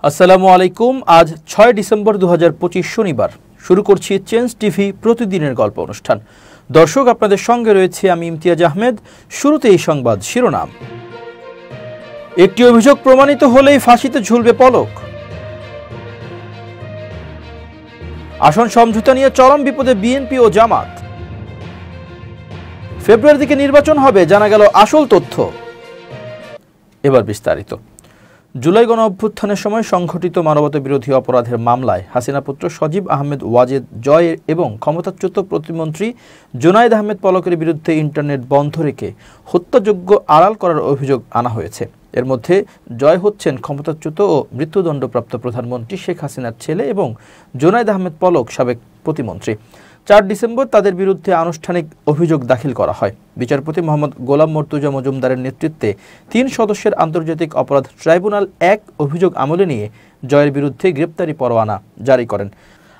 আসসালামু আলাইকুম। আজ ৬ ডিসেম্বর ২০২৫ শনিবার। শুরু করছি চেঞ্জ টিভি প্রতিদিনের গল্প অনুষ্ঠান। দর্শক, আপনাদের সঙ্গে রয়েছে আমি ইমতিয়াজ আহমেদ। শুরুতে এই সংবাদ শিরোনাম। একটি অভিযোগ প্রমাণিত হলেই ফাঁসিতে ঝুলবে পলক। আসন সমঝোতা নিয়ে চরম বিপদে বিএনপি ও জামাত। ফেব্রুয়ারি থেকে নির্বাচন হবে, জানা গেল আসল তথ্য। এবার বিস্তারিত। জুলাই গণ অভ্যুত্থানের সময় সংঘটিত মানবতা বিরোধী অপরাধের মামলায় হাসিনা পুত্র সজীব আহমেদ ওয়াজেদ জয় এবং ক্ষমতাচ্যুত প্রতিমন্ত্রী জুনায়েদ আহমেদ পলকের বিরুদ্ধে ইন্টারনেট বন্ধ রেখে হত্যাযজ্ঞ আড়াল করার অভিযোগ আনা হয়েছে। এর মধ্যে জয় হচ্ছেন ক্ষমতাচ্যুত ও মৃত্যুদণ্ডপ্রাপ্ত প্রধানমন্ত্রী শেখ হাসিনার ছেলে এবং জুনায়েদ আহমেদ পলক সাবেক প্রতিমন্ত্রী। ৪ ডিসেম্বর তাদের বিরুদ্ধে আনুষ্ঠানিক অভিযোগ দাখিল করা হয়। বিচারপতি মোহাম্মদ গোলাম মর্তুজা মজুমদারের নেতৃত্বে ৩ সদস্যের আন্তর্জাতিক অপরাধ ট্রাইব্যুনাল এক অভিযোগ আমলে নিয়ে জয়ের বিরুদ্ধে গ্রেপ্তারি পরোয়ানা জারি করেন।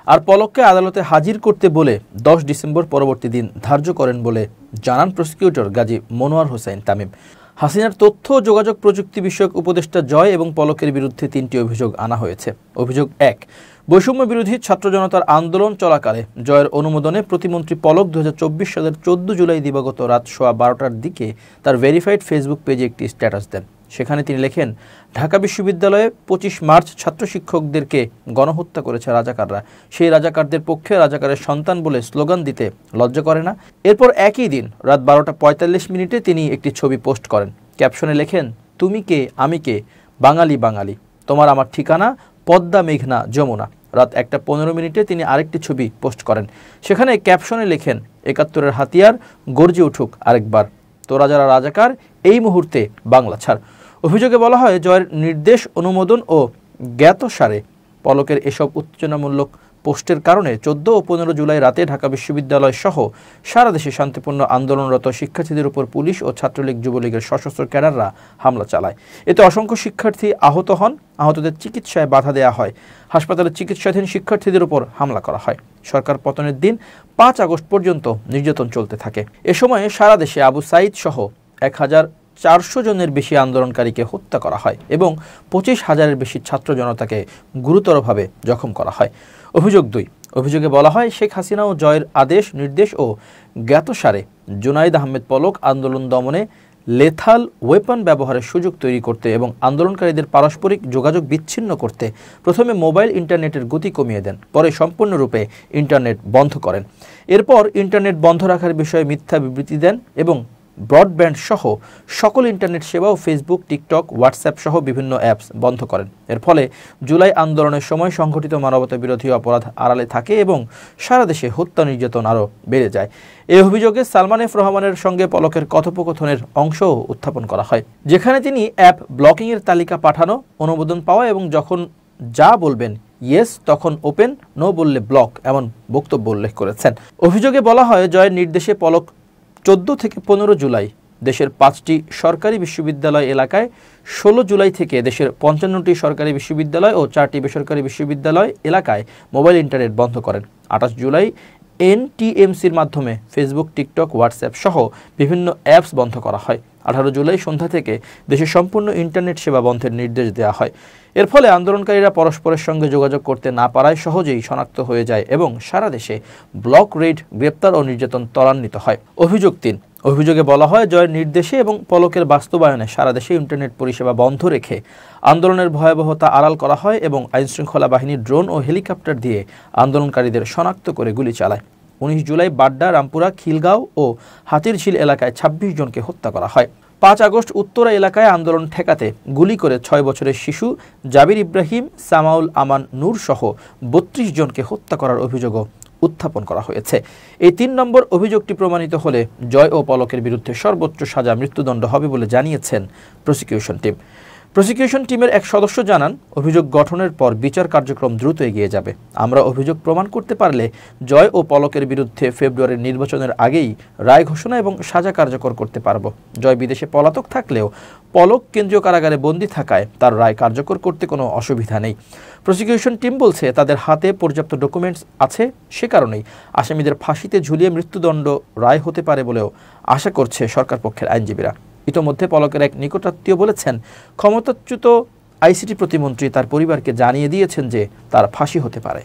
আর পলককে আদালতে হাজির করতে বলে ১০ ডিসেম্বর পরবর্তী দিন ধার্য করেন বলে জানান প্রসিকিউটর গাজী মনোয়ার হোসেন তামিম। হাসিনার তথ্য ও যোগাযোগ প্রযুক্তি বিষয়ক উপদেষ্টা জয় এবং পলকের বিরুদ্ধে ৩টি অভিযোগ আনা হয়েছে। অভিযোগ ১, বৈষম্য বিরোধী ছাত্র জনতার আন্দোলন চলাকালে জয়ের অনুমোদনে প্রতিমন্ত্রী পলক ২০২৪ সালের ১৪ জুলাই দিবাগত রাত ১২টার দিকে তার ভেরিফাইড ফেসবুক পেজে একটি স্ট্যাটাস দেন। সেখানে তিনি লেখেন, ঢাকা বিশ্ববিদ্যালয়ে ২৫ মার্চ ছাত্র শিক্ষকদেরকে গণহত্যা করেছে রাজাকাররা। সেই রাজাকারদের পক্ষে রাজাকারের সন্তান বলে স্লোগান দিতে লজ্জা করে না? এরপর একই দিন রাত ১২টা ৪৫ মিনিটে তিনি একটি ছবি পোস্ট করেন। ক্যাপশনে লেখেন, তুমি কে আমি কে, বাঙালি বাঙালি, তোমার আমার ঠিকানা পদ্মা মেঘনা যমুনা। রাত ১টা ১৫ মিনিটে তিনি আরেকটি ছবি পোস্ট করেন। সেখানে ক্যাপশনে লেখেন, ৭১-এর হাতিয়ার গর্জে উঠুক আরেকবার, তোরা যারা রাজাকার এই মুহূর্তে বাংলা ছাড়। অভিযোগে বলা হয়, জয়ের নির্দেশ, অনুমোদন ও জ্ঞাতসারে পলকের এসব উত্তেজনামূলক পোস্টের কারণে ১৪ ও ১৫ জুলাই রাতে ঢাকা বিশ্ববিদ্যালয় সহ সারা দেশে শান্তিপূর্ণ আন্দোলনরত শিক্ষার্থীদের উপর পুলিশ ও ছাত্রলীগ যুবলীগের সশস্ত্র ক্যাডাররা হামলা চালায়। এতে অসংখ্য শিক্ষার্থী আহত হন। আহতদের চিকিৎসায় বাধা দেওয়া হয়। হাসপাতালে চিকিৎসাধীন শিক্ষার্থীদের উপর হামলা করা হয়। সরকার পতনের দিন ৫ আগস্ট পর্যন্ত নির্যাতন চলতে থাকে। এ সময়ে সারা দেশে আবু সাঈদ সহ ১,৪০০ জনের বেশি আন্দোলনকারীকে হত্যা করা হয় এবং ২৫,০০০-এর বেশি ছাত্র জনতাকে গুরুতরভাবে জখম করা হয়। অভিযোগ ২, অভিযোগে বলা হয়, শেখ হাসিনা ও জয়ের আদেশ, নির্দেশ ও জ্ঞাতসারে জুনায়েদ আহমেদ পলক আন্দোলন দমনে লেথাল ওয়েপন ব্যবহারের সুযোগ তৈরি করতে এবং আন্দোলনকারীদের পারস্পরিক যোগাযোগ বিচ্ছিন্ন করতে প্রথমে মোবাইল ইন্টারনেটের গতি কমিয়ে দেন, পরে সম্পূর্ণরূপে ইন্টারনেট বন্ধ করেন। এরপর ইন্টারনেট বন্ধ রাখার বিষয়ে মিথ্যা বিবৃতি দেন এবং ব্রডব্যান্ড সহ সকল ইন্টারনেট সেবা ও ফেসবুক, টিকটক, হোয়াটসঅ্যাপ সহ বিভিন্ন অ্যাপস বন্ধ করেন। এর ফলে জুলাই আন্দোলনের সময় সংঘটিত মানবতা বিরোধী অপরাধ আড়ালে থাকে এবং সারা দেশে হত্যা নির্যাতন আরও বেড়ে যায়। এই অভিযোগে সালমান এফ রহমানের সঙ্গে পলকের কথোপকথনের অংশও উত্থাপন করা হয়, যেখানে তিনি অ্যাপ ব্লকিংয়ের তালিকা পাঠানো, অনুমোদন পাওয়া এবং যখন যা বলবেন ইয়েস তখন ওপেন, নো বললে ব্লক এমন বক্তব্য উল্লেখ করেছেন। অভিযোগে বলা হয়, জয়ের নির্দেশে পলক ১৪ থেকে ১৫ জুলাই দেশের ৫টি সরকারি বিশ্ববিদ্যালয় এলাকায়, ১৬ জুলাই থেকে দেশের ৫৫টি সরকারি বিশ্ববিদ্যালয় ও ৪টি বেসরকারি বিশ্ববিদ্যালয় এলাকায় মোবাইল ইন্টারনেট বন্ধ করেন। ২৮ জুলাই এনটিএমসির মাধ্যমে ফেসবুক, টিকটক, হোয়াটসঅ্যাপ সহ বিভিন্ন অ্যাপস বন্ধ করা হয়। ১৮ জুলাই সন্ধ্যা থেকে দেশের সম্পূর্ণ ইন্টারনেট সেবা বন্ধের নির্দেশ দেওয়া হয়। এর ফলে আন্দোলনকারীরা পরস্পরের সঙ্গে যোগাযোগ করতে না পারায় সহজেই শনাক্ত হয়ে যায় এবং সারা দেশে ব্লক রেড, গ্রেপ্তার ও নির্যাতন ত্বরান্বিত হয়। অভিযোগ ৩, অভিযোগে বলা হয়, জয়ের নির্দেশে এবং পলকের বাস্তবায়নে সারা দেশে ইন্টারনেট পরিষেবা বন্ধ রেখে আন্দোলনের ভয়াবহতা আড়াল করা হয় এবং আইনশৃঙ্খলা বাহিনী ড্রোন ও হেলিকপ্টার দিয়ে আন্দোলনকারীদের শনাক্ত করে গুলি চালায়। ১৯ জুলাই বাড্ডা, রামপুরা, খিলগাঁও ও হাতিরঝিল এলাকায় ২৬ জনকে হত্যা করা হয়। ৫ আগস্ট উত্তরা এলাকায় আন্দোলন ঠেকাতে গুলি করে ৬ বছরের শিশু জাবির ইব্রাহিম, সামাউল আমান নূর সহ ৩২ জনকে হত্যা করার অভিযোগও উত্থাপন করা হয়েছে। এই ৩ নম্বর অভিযোগটি প্রমাণিত হলে জয় ও পলকের বিরুদ্ধে সর্বোচ্চ সাজা মৃত্যুদণ্ড হবে বলে জানিয়েছেন প্রসিকিউশন টিম। প্রসিকিউশন টিমের এক সদস্য জানান, অভিযোগ গঠনের পর বিচার কার্যক্রম দ্রুত এগিয়ে যাবে। আমরা অভিযোগ প্রমাণ করতে পারলে জয় ও পলকের বিরুদ্ধে ফেব্রুয়ারির নির্বাচনের আগেই রায় ঘোষণা এবং সাজা কার্যকর করতে পারব। জয় বিদেশে পলাতক থাকলেও পলক কেন্দ্রীয় কারাগারে বন্দী থাকায় তার রায় কার্যকর করতে কোনো অসুবিধা নেই। প্রসিকিউশন টিম বলছে, তাদের হাতে পর্যাপ্ত ডকুমেন্টস আছে, সে কারণেই আসামিদের ফাঁসিতে ঝুলিয়ে মৃত্যুদণ্ড রায় হতে পারে বলেও আশা করছে সরকার পক্ষের আইনজীবীরা। ইতোমধ্যে পলকের এক নিকটাত্মীয় বলেছেন, ক্ষমতাচ্যুত আইসিটি প্রতিমন্ত্রী তার পরিবারকে জানিয়ে দিয়েছেন যে তার ফাঁসি হতে পারে।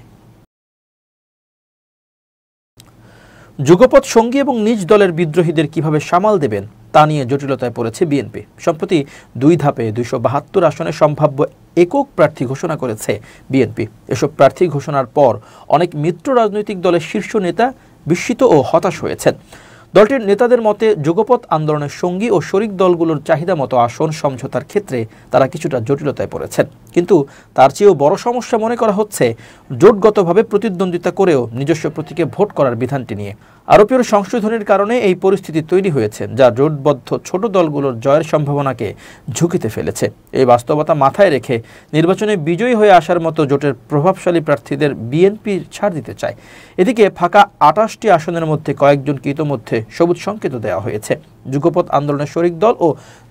যুগপৎ সঙ্গী এবং নিজ দলের বিদ্রোহীদের কিভাবে সামাল দেবেন তা নিয়ে জটিলতায় পড়েছে বিএনপি। সম্প্রতি 2 ধাপে 272 আসনে সম্ভাব্য একক প্রার্থী ঘোষণা করেছে বিএনপি। এসব প্রার্থী ঘোষণার পর অনেক মিত্র রাজনৈতিক দলের শীর্ষ নেতা বিস্মিত ও হতাশ হয়েছেন। দলটির নেতাদের মতে যুগপৎ আন্দোলনের সঙ্গী ও শরিক দলগুলোর চাহিদা মতো আসন সমঝোতার ক্ষেত্রে তারা কিছুটা জটিলতায় পড়েছেন। কিন্তু তার চেয়েও বড় সমস্যা মনে করা হচ্ছে জোটগতভাবে প্রতিদ্বন্দ্বিতা করেও নিজস্ব প্রতীকে ভোট করার বিধানটি নিয়ে। আরোপীয় সংশোধনের কারণে এই পরিস্থিতি তৈরি হয়েছে, যা জোটবদ্ধ ছোট দলগুলোর জয়ের সম্ভাবনাকে ঝুঁকিতে ফেলেছে। এই বাস্তবতা মাথায় রেখে নির্বাচনে বিজয়ী হয়ে আসার মতো জোটের প্রভাবশালী প্রার্থীদের বিএনপি ছাড় দিতে চায়। এদিকে ফাঁকা 28টি আসনের মধ্যে কয়েকজনকে ইতোমধ্যে সবুজ সংকেত দেওয়া হয়েছে। যুগপৎ আন্দোলনের শরিক দল ও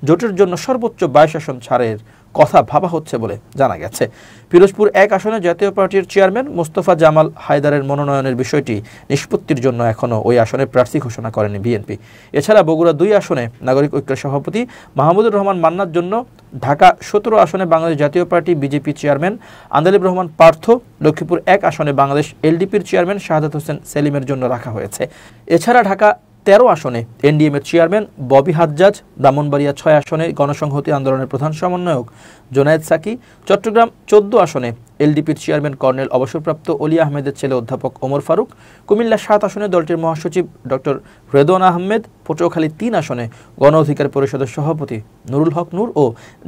জোটের জন্য সর্বোচ্চ 22 আসন ছাড়ের কথা ভাবা হচ্ছে বলে জানা গেছে। পিরোজপুর 1 আসনে জাতীয় পার্টির চেয়ারম্যান মোস্তফা জামাল হায়দারের মনোনয়নের বিষয়টি নিষ্পত্তির জন্য এখনও ওই আসনে প্রার্থী ঘোষণা করেনি বিএনপি। এছাড়া বগুড়া 2 আসনে নাগরিক ঐক্যের সভাপতি মাহমুদুর রহমান মান্নার জন্য, ঢাকা 17 আসনে বাংলাদেশ জাতীয় party BJP chairman Andalib Rahman Partha, Lakshmipur 1 আসনে বাংলাদেশ এলডিপির চেয়ারম্যান শাহাদাত হোসেন সেলিমের জন্য রাখা হয়েছে। এছাড়া ঢাকা 13 আসনে এনডিএম এর চেয়ারম্যান ববি হাজ্জাজ, ব্রাহ্মণবাড়িয়া 6 আসনে গণসংহতি আন্দোলনের প্রধান সমন্বয়ক জোনায়েদ সাকি, চট্টগ্রাম 14 আসনে এলডিপির চেয়ারম্যান কর্নেল অবসরপ্রাপ্ত অলি আহমেদের ছেলে অধ্যাপক ওমর ফারুক, কুমিল্লা 7 আসনে দলটির মহাসচিব ডক্টর রেদওয়ান আহমেদ, পটুয়াখালী 3 আসনে গণ অধিকার পরিষদের সভাপতি নুরুল হক নূর ও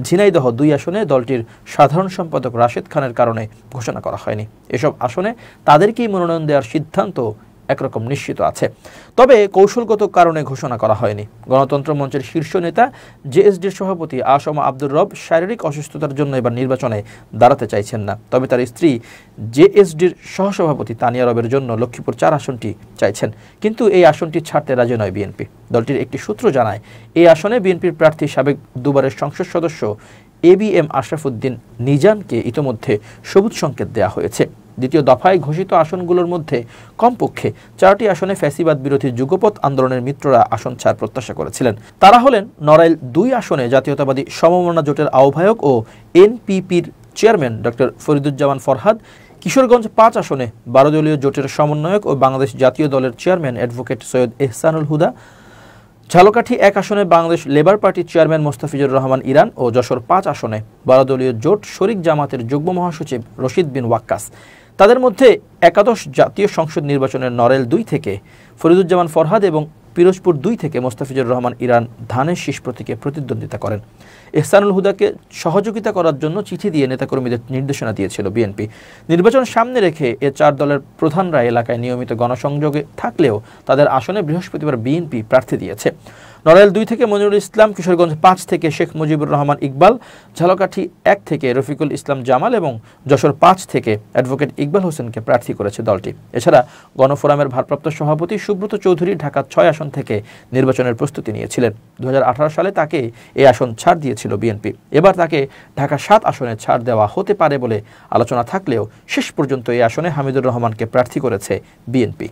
ঝিনাইদহ 2 আসনে দলটির সাধারণ সম্পাদক রাশেদ খানের কারণে ঘোষণা করা হয়নি। এসব আসনে তাদেরকেই মনোনয়ন দেওয়ার সিদ্ধান্ত একরকম নিশ্চিত আছে, তবে কৌশলগত কারণে ঘোষণা করা হয়নি। গণতন্ত্র মঞ্চের শীর্ষ নেতা জেএসডির সভাপতি আসম আব্দুর রব শারীরিক অসুস্থতার জন্য এবার নির্বাচনে দাঁড়াতে চাইছেন না, তবে তার স্ত্রী জেএসডির সহসভাপতি তানিয়া রবের জন্য লক্ষ্মীপুর 4 আসনটি চাইছেন। কিন্তু এই আসনটি ছাড়তে রাজি নয় বিএনপি। দলটির একটি সূত্র জানায়, এই আসনে বিএনপির প্রার্থী সাবেক দুবারের সংসদ সদস্য এবিএম আশরাফুদ্দিন নিজানকে ইতোমধ্যে সবুজ সংকেত দেওয়া হয়েছে। দ্বিতীয় দফায় ঘোষিত আসনগুলোর মধ্যে কমপক্ষে 4টি আসনে ফ্যাসিবাদ বিরোধী যুগপৎ আন্দোলনের মিত্ররা আসন ছাড় প্রত্যাশা করেছিলেন। তারা হলেন নড়াইল 2 আসনে জাতীয়তাবাদী সমমনা জোটের আহ্বায়ক ও এনপিপির চেয়ারম্যান ডক্টর ফরিদুজ্জামান ফরহাদ, কিশোরগঞ্জ 5 আসনে 12 দলীয় জোটের সমন্বয়ক ও বাংলাদেশ জাতীয় দলের চেয়ারম্যান অ্যাডভোকেট সৈয়দ এহসানুল হুদা, ঝালকাঠি 1 আসনে বাংলাদেশ লেবার পার্টির চেয়ারম্যান মোস্তাফিজুর রহমান ইরান ও যশোর 5 আসনে 12 দলীয় জোট শরিক জামাতের যুগ্ম মহাসচিব রশিদ বিন ওয়াক্কাস। তাদের মধ্যে একাদশ জাতীয় সংসদ নির্বাচনের নড়াইল 2 থেকে ফরিদুজ্জামান ফরহাদ এবং পিরোজপুর 2 থেকে মোস্তাফিজুর রহমান ইরান ধানের শীষ প্রতীকে প্রতিদ্বন্দ্বিতা করেন। এহসানুল হুদাকে সহযোগিতা করার জন্য চিঠি দিয়ে নেতাকর্মীদের নির্দেশনা দিয়েছিল বিএনপি। নির্বাচন সামনে রেখে এ 4 দলের প্রধানরা এলাকায় নিয়মিত গণসংযোগে থাকলেও তাদের আসনে বৃহস্পতিবার বিএনপি প্রার্থী দিয়েছে। নড়াইল 2 থেকে মনিরুল ইসলাম, কিশোরগঞ্জ 5 থেকে শেখ মুজিবুর রহমান ইকবাল, ঝালকাঠি 1 থেকে রফিকুল ইসলাম জামাল এবং যশোর 5 থেকে অ্যাডভোকেট ইকবাল হোসেনকে প্রার্থী করেছে দলটি। এছাড়া গণফোরামের ভারপ্রাপ্ত সভাপতি সুব্রত চৌধুরী ঢাকা 6 আসন থেকে নির্বাচনের প্রস্তুতি নিয়েছিলেন। 2018 সালে তাকে এই আসন ছাড় দিয়েছিল বিএনপি। এবার তাকে ঢাকা 7 আসনে ছাড় দেওয়া হতে পারে বলে আলোচনা থাকলেও শেষ পর্যন্ত এই আসনে হামিদুর রহমানকে প্রার্থী করেছে বিএনপি।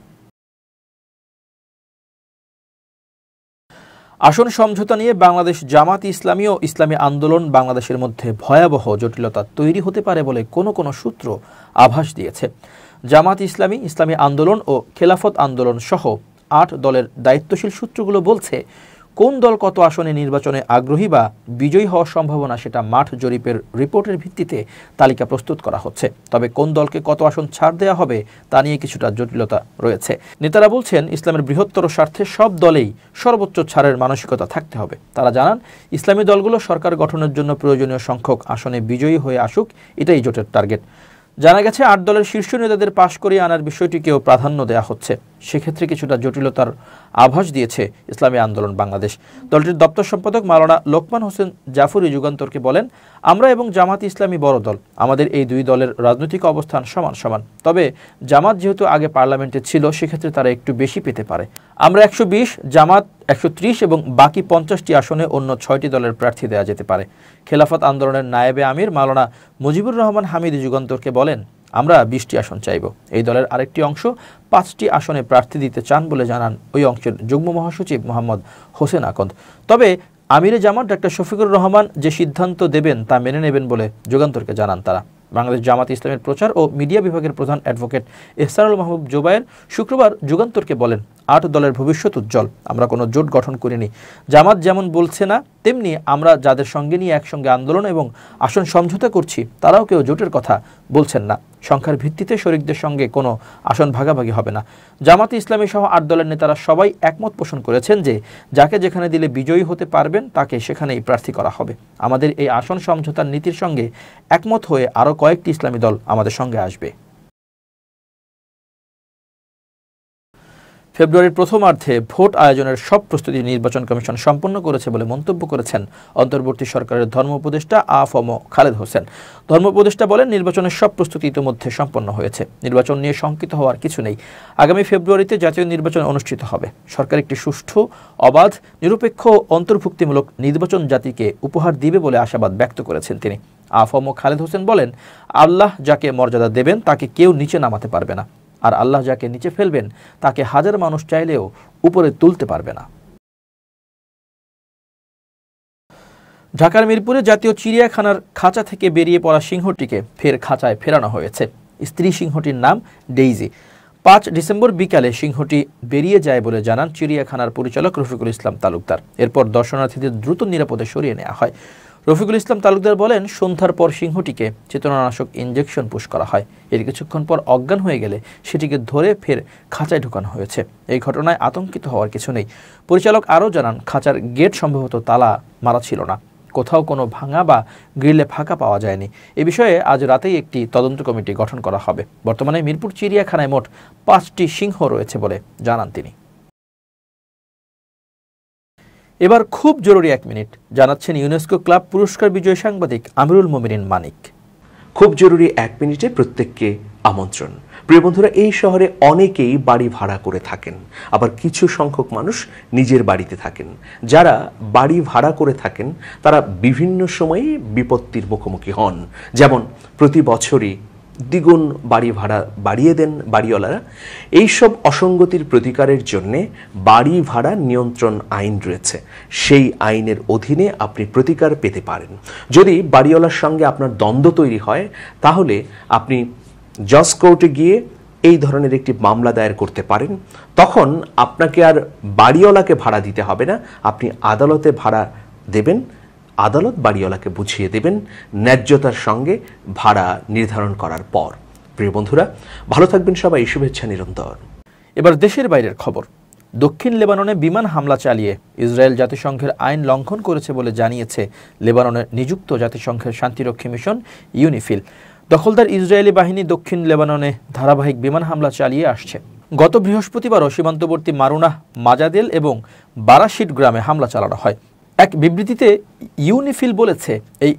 আসন সমঝোতা নিয়ে বাংলাদেশ জামাত ইসলামী ও ইসলামী আন্দোলন বাংলাদেশের মধ্যে ভয়াবহ জটিলতা তৈরি হতে পারে বলে কোনো সূত্র আভাস দিয়েছে। জামাত ইসলামী, ইসলামী আন্দোলন ও খেলাফত আন্দোলন সহ 8 দলের দায়িত্বশীল সূত্রগুলো বলছে, কোন দল কত আসনে নির্বাচনে আগ্রহী বা বিজয়ী হওয়ার সম্ভাবনা সেটা মাঠ জরিপের রিপোর্টের ভিত্তিতে তালিকা প্রস্তুত করা হচ্ছে। তবে কোন দলকে কত আসন ছাড় দেওয়া হবে তা নিয়ে কিছুটা জটিলতা রয়েছে। নেতারা বলছেন, ইসলামের বৃহত্তর স্বার্থে সব দলেই সর্বোচ্চ ছাড়ের মানসিকতা থাকতে হবে। তারা জানান, ইসলামী দলগুলো সরকার গঠনের জন্য প্রয়োজনীয় সংখ্যক আসনে বিজয়ী হয়ে আসুক, এটাই জোটের টার্গেট। জানা গেছে 8 দলের শীর্ষ নেতাদের পাশ করিয়ে আনার বিষয়টিকেও প্রাধান্য দেওয়া হচ্ছে। সেক্ষেত্রে কিছুটা জটিলতার আভাস দিয়েছে ইসলামী আন্দোলন বাংলাদেশ। দলটির দপ্তর সম্পাদক মাওলানা লোকমান হোসেন জাফরি যুগান্তরকে বলেন, আমরা এবং জামাত ইসলামী বড় দল, আমাদের এই 2 দলের রাজনৈতিক অবস্থান সমান সমান। তবে জামাত যেহেতু আগে পার্লামেন্টে ছিল, সেক্ষেত্রে তারা একটু বেশি পেতে পারে। আমরা 120, জামাত 130 এবং বাকি 50টি আসনে অন্য 6টি দলের প্রার্থী দেওয়া যেতে পারে। খেলাফত আন্দোলনের নায়েবে আমির মাওলানা মুজিবুর রহমান হামিদ যুগান্তরকে বলেন, আমরা 20টি আসন চাইব। এই দলের আরেকটি অংশ 5টি আসনে প্রার্থী দিতে চান বলে জানান ওই অংশের যুগ্ম মহাসচিব মোহাম্মদ হোসেন আকন্দ। তবে আমিরে জামাত ডক্টর শফিকুর রহমান যে সিদ্ধান্ত দেবেন তা মেনে নেবেন বলে যুগান্তরকে জানান তারা। বাংলাদেশ জামাত ইসলামের প্রচার ও মিডিয়া বিভাগের প্রধান অ্যাডভোকেট ইহসানুল মাহবুব জোবায়ের শুক্রবার যুগান্তরকে বলেন, ৮ দলের ভবিষ্যৎ উজ্জ্বল। আমরা কোনো জোট গঠন করিনি। জামাত যেমন বলছে না, তেমনি আমরা যাদের সঙ্গে নিয়ে একসঙ্গে আন্দোলন এবং আসন সমঝোতা করছি তারাও কেউ জোটের কথা বলছেন না। সংখ্যার ভিত্তিতে শরিকদের সঙ্গে কোনো আসন ভাগাভাগি হবে না। জামাতে ইসলামী সহ ৮ দলের নেতারা সবাই একমত পোষণ করেছেন যে যাকে যেখানে দিলে বিজয়ী হতে পারবেন তাকে সেখানেই প্রার্থী করা হবে। আমাদের এই আসন সমঝোতার নীতির সঙ্গে একমত হয়ে আরও কয়েকটি ইসলামী দল আমাদের সঙ্গে আসবে। ফেব্রুয়ারির প্রথমার্ধে ভোট আয়োজনের সব প্রস্তুতি নির্বাচন কমিশন সম্পন্ন করেছে বলে মন্তব্য করেছেন অন্তর্বর্তী সরকারের ধর্ম উপদেষ্টা আ.ফ.ম. খালেদ হোসেন। ধর্ম উপদেষ্টা বলেন, নির্বাচনের সব প্রস্তুতি ইতিমধ্যে সম্পন্ন হয়েছে। নির্বাচন নিয়ে শঙ্কিত হওয়ার কিছু নেই। আগামী ফেব্রুয়ারিতে জাতীয় নির্বাচন অনুষ্ঠিত হবে। সরকার একটি সুষ্ঠু, অবাধ, নিরপেক্ষ ও অন্তর্ভুক্তিমূলক নির্বাচন জাতিকে উপহার দিবে বলে আশাবাদ ব্যক্ত করেছেন তিনি। আ.ফ.ম. খালেদ হোসেন বলেন, আল্লাহ যাকে মর্যাদা দেবেন তাকে কেউ নিচে নামাতে পারবে না, আর আল্লাহ যাকে নিচে ফেলবেন তাকে হাজার মানুষ চাইলেও উপরে তুলতে পারবে না। ঢাকার মিরপুরে জাতীয় চিড়িয়াখানার খাঁচা থেকে বেরিয়ে পড়া সিংহটিকে ফের খাঁচায় ফেরানো হয়েছে। স্ত্রী সিংহটির নাম ডেইজি। ৫ ডিসেম্বর বিকালে সিংহটি বেরিয়ে যায় বলে জানান চিড়িয়াখানার পরিচালক রফিকুল ইসলাম তালুকদার। এরপর দর্শনার্থীদের দ্রুত নিরাপদে সরিয়ে নেওয়া হয়। রফিকুল ইসলাম তালুকদার বলেন, সন্ধ্যার পর সিংহটিকে চেতনানাশক ইনজেকশন পুশ করা হয়। এর কিছুক্ষণ পর অজ্ঞান হয়ে গেলে সেটিকে ধরে ফের খাঁচায় ঢোকানো হয়েছে। এই ঘটনায় আতঙ্কিত হওয়ার কিছু নেই। পরিচালক আরও জানান, খাঁচার গেট সম্ভবত তালা মারা ছিল না। কোথাও কোনো ভাঙা বা গ্রিলে ফাঁকা পাওয়া যায়নি। এ বিষয়ে আজ রাতেই একটি তদন্ত কমিটি গঠন করা হবে। বর্তমানে মিরপুর চিড়িয়াখানায় মোট 5টি সিংহ রয়েছে বলে জানান তিনি। এবার খুব জরুরি 1 মিনিট জানাচ্ছেন ইউনেস্কো ক্লাব পুরস্কার বিজয়ী সাংবাদিক আমিরুল মোমিনিন মানিক। খুব জরুরি 1 মিনিটে প্রত্যেককে আমন্ত্রণ। প্রিয় বন্ধুরা, এই শহরে অনেকেই বাড়ি ভাড়া করে থাকেন, আবার কিছু সংখ্যক মানুষ নিজের বাড়িতে থাকেন। যারা বাড়ি ভাড়া করে থাকেন তারা বিভিন্ন সময়ে বিপত্তির মুখোমুখি হন। যেমন প্রতি বছরই দ্বিগুণ বাড়ি ভাড়া বাড়িয়ে দেন বাড়িওয়ালারা। এইসব অসঙ্গতির প্রতিকারের জন্যে বাড়ি ভাড়া নিয়ন্ত্রণ আইন রয়েছে। সেই আইনের অধীনে আপনি প্রতিকার পেতে পারেন। যদি বাড়িওয়ালার সঙ্গে আপনার দ্বন্দ্ব তৈরি হয় তাহলে আপনি জজ কোর্টে গিয়ে এই ধরনের একটি মামলা দায়ের করতে পারেন। তখন আপনাকে আর বাড়িওয়ালাকে ভাড়া দিতে হবে না, আপনি আদালতে ভাড়া দেবেন। আদালত বাড়িওয়ালাকে বুঝিয়ে দেবেন ন্যায্যতার সঙ্গে ভাড়া নির্ধারণ করার পর। প্রিয় বন্ধুরা, ভালো থাকবেন সবাই। শুভেচ্ছা নিরন্তর। এবার দেশের বাইরের খবর। দক্ষিণ লেবাননে বিমান হামলা চালিয়ে ইসরায়েল জাতিসংঘের আইন লঙ্ঘন করেছে বলে জানিয়েছে লেবাননে নিযুক্ত জাতিসংঘের শান্তিরক্ষী মিশন ইউনিফিল। দখলদার ইসরায়েলি বাহিনী দক্ষিণ লেবাননে ধারাবাহিক বিমান হামলা চালিয়ে আসছে। গত বৃহস্পতিবারও সীমান্তবর্তী মারুনাহ, মাজাদেল এবং বারাশিট গ্রামে হামলা চালানো হয়। এক বিবৃতিতে ইউনিফিল বলেছে, এই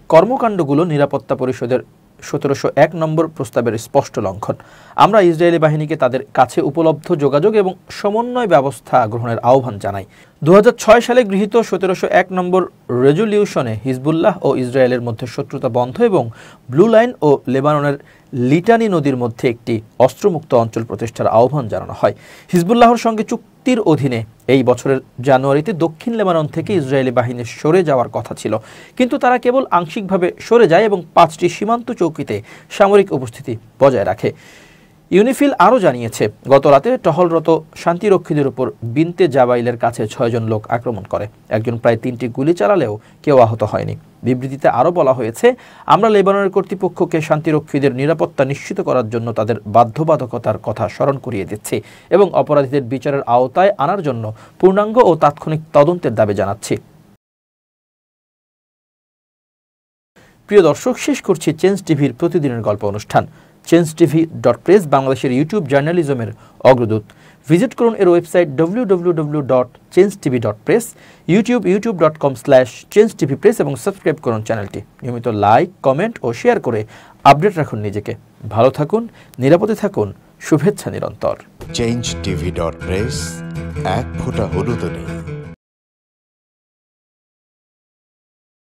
কর্মকাণ্ডগুলো নিরাপত্তা পরিষদের 1701 নম্বর প্রস্তাবের স্পষ্ট লঙ্ঘন। আমরা ইসরায়েলি বাহিনীকে তাদের কাছে উপলব্ধ যোগাযোগ এবং সমন্বয় ব্যবস্থা গ্রহণের আহ্বান জানাই। 2006 সালে গৃহীত 1701 নম্বর রেজলিউশনে হিজবুল্লাহ ও ইসরায়েলের মধ্যে শত্রুতা বন্ধ এবং ব্লু লাইন ও লেবাননের লিটানি নদীর মধ্যে একটি অস্ত্রমুক্ত অঞ্চল প্রতিষ্ঠার আহ্বান জানানো হয়। হিজবুল্লাহর সঙ্গে চুক্তির অধীনে এই বছরের জানুয়ারিতে দক্ষিণ লেবানন থেকে ইসরায়েলি বাহিনী সরে যাওয়ার কথা ছিল, কিন্তু তারা কেবল আংশিকভাবে সরে যায় এবং 5টি সীমান্ত চৌকিতে সামরিক উপস্থিতি বজায় রাখে। ইউনিফিল আরও জানিয়েছে, গত রাতে টহলরত শান্তিরক্ষীদের উপর বিনতে জাবাইলের কাছে 6 জন লোক আক্রমণ করে। একজন প্রায় 3টি গুলি চালালেও কেউ আহত হয়নি। বিবৃতিতে আরও বলা হয়েছে, আমরা লেবাননের কর্তৃপক্ষকে শান্তিরক্ষীদের নিরাপত্তা নিশ্চিত করার জন্য তাদের বাধ্যবাধকতার কথা স্মরণ করিয়ে দিচ্ছি এবং অপরাধীদের বিচারের আওতায় আনার জন্য পূর্ণাঙ্গ ও তাৎক্ষণিক তদন্তের দাবি জানাচ্ছি। প্রিয় দর্শক, শেষ করছি চেঞ্জ টিভির প্রতিদিনের গল্প অনুষ্ঠান। changetv.press বাংলাদেশের ইউটিউব জার্নালিজমের অগ্রদূত। ভিজিট করুন এর ওয়েবসাইট www.changetv.press, youtube.com/changetvpress এবং সাবস্ক্রাইব করুন চ্যানেলটি। নিয়মিত লাইক, কমেন্ট ও শেয়ার করে আপডেট রাখুন নিজেকে। ভালো থাকুন, নিরাপদে থাকুন। শুভেচ্ছা নিরন্তর। changetv.press, এক ফোঁটা হলুদ নেই।